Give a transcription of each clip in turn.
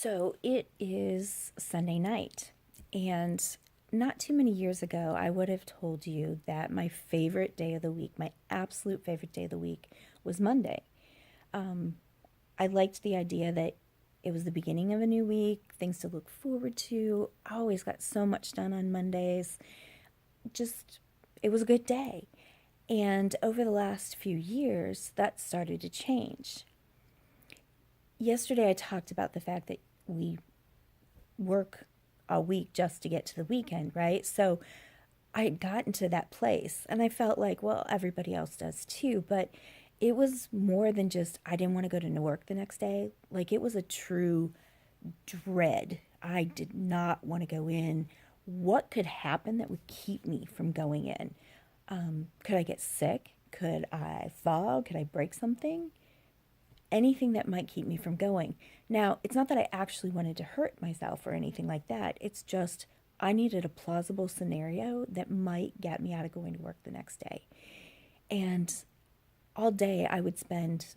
So it is Sunday night, and not too many years ago, I would have told you that my favorite day of the week, my absolute favorite day of the week, was Monday. I liked the idea that it was the beginning of a new week, things to look forward to. I always got so much done on Mondays. Just, it was a good day. And over the last few years, that started to change. Yesterday, I talked about the fact that we work a week just to get to the weekend, right? So I had gotten to that place and I felt like, well, everybody else does too, but it was more than just I didn't want to go to work the next day. Like it was a true dread. I did not want to go in. What could happen that would keep me from going in? Could I get sick? Could I fall? Could I break something? Anything that might keep me from going. Now, it's not that I actually wanted to hurt myself or anything like that. It's just I needed a plausible scenario that might get me out of going to work the next day. And all day I would spend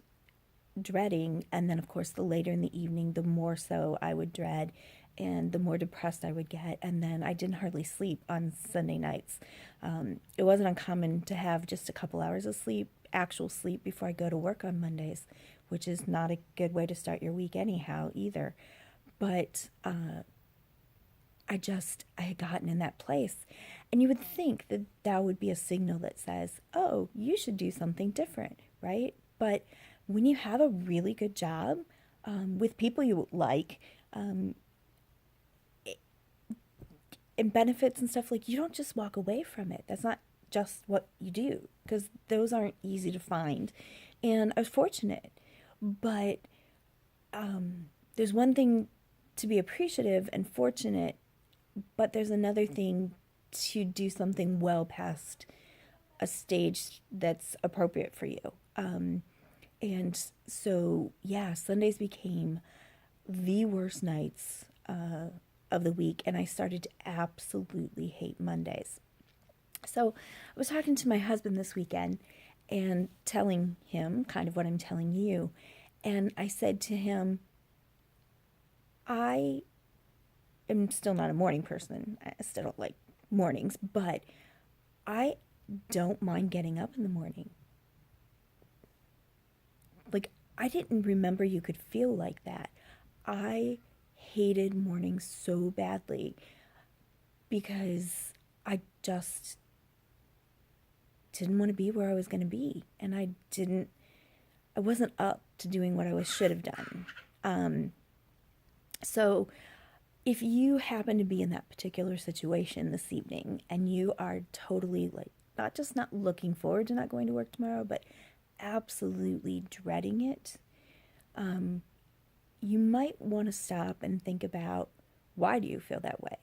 dreading, and then of course the later in the evening, the more so I would dread and the more depressed I would get. And then I didn't hardly sleep on Sunday nights. It wasn't uncommon to have just a couple hours of sleep, actual sleep, before I go to work on Mondays, which is not a good way to start your week anyhow either. But I had gotten in that place. And you would think that that would be a signal that says, oh, you should do something different, right? But when you have a really good job with people you like, and benefits and stuff, like you don't just walk away from it. That's not just what you do, because those aren't easy to find. And I was fortunate, but there's one thing to be appreciative and fortunate, but there's another thing to do something well past a stage that's appropriate for you. And so, yeah, Sundays became the worst nights of the week, and I started to absolutely hate Mondays. So I was talking to my husband this weekend and telling him kind of what I'm telling you. And I said to him, I am still not a morning person. I still don't like mornings, but I don't mind getting up in the morning. Like, I didn't remember you could feel like that. I hated mornings so badly because I just didn't want to be where I was going to be. And I wasn't up to doing what I should have done. So if you happen to be in that particular situation this evening and you are totally like, not just not looking forward to not going to work tomorrow, but absolutely dreading it, you might want to stop and think about, why do you feel that way,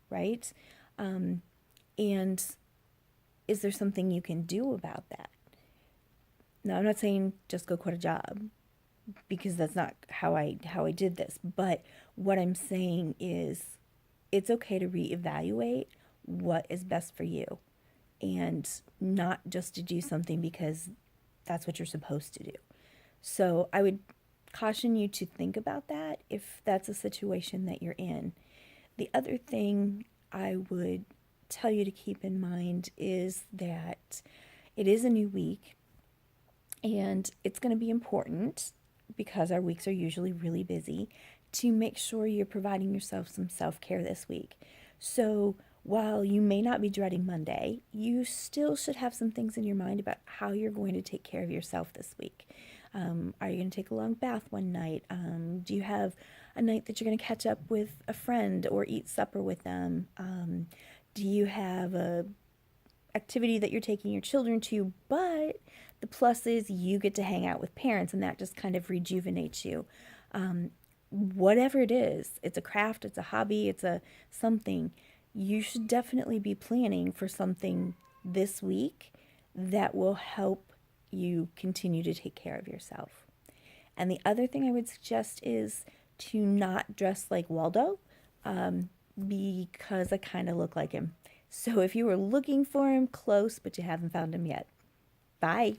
right? And is there something you can do about that? Now, I'm not saying just go quit a job, because that's not how I did this. But what I'm saying is it's okay to reevaluate what is best for you, and not just to do something because that's what you're supposed to do. So I would caution you to think about that if that's a situation that you're in. The other thing I would tell you to keep in mind is that it is a new week, and it's going to be important, because our weeks are usually really busy, to make sure you're providing yourself some self-care this week. So while you may not be dreading Monday, you still should have some things in your mind about how you're going to take care of yourself this week. Are you going to take a long bath one night? Do you have a night that you're going to catch up with a friend or eat supper with them? Do you have a activity that you're taking your children to, but the plus is you get to hang out with parents, and that just kind of rejuvenates you. Whatever it is, it's a craft, it's a hobby, it's a something, you should definitely be planning for something this week that will help you continue to take care of yourself. And the other thing I would suggest is to not dress like Waldo, because I kind of look like him. So if you were looking for him, close, but you haven't found him yet. Bye.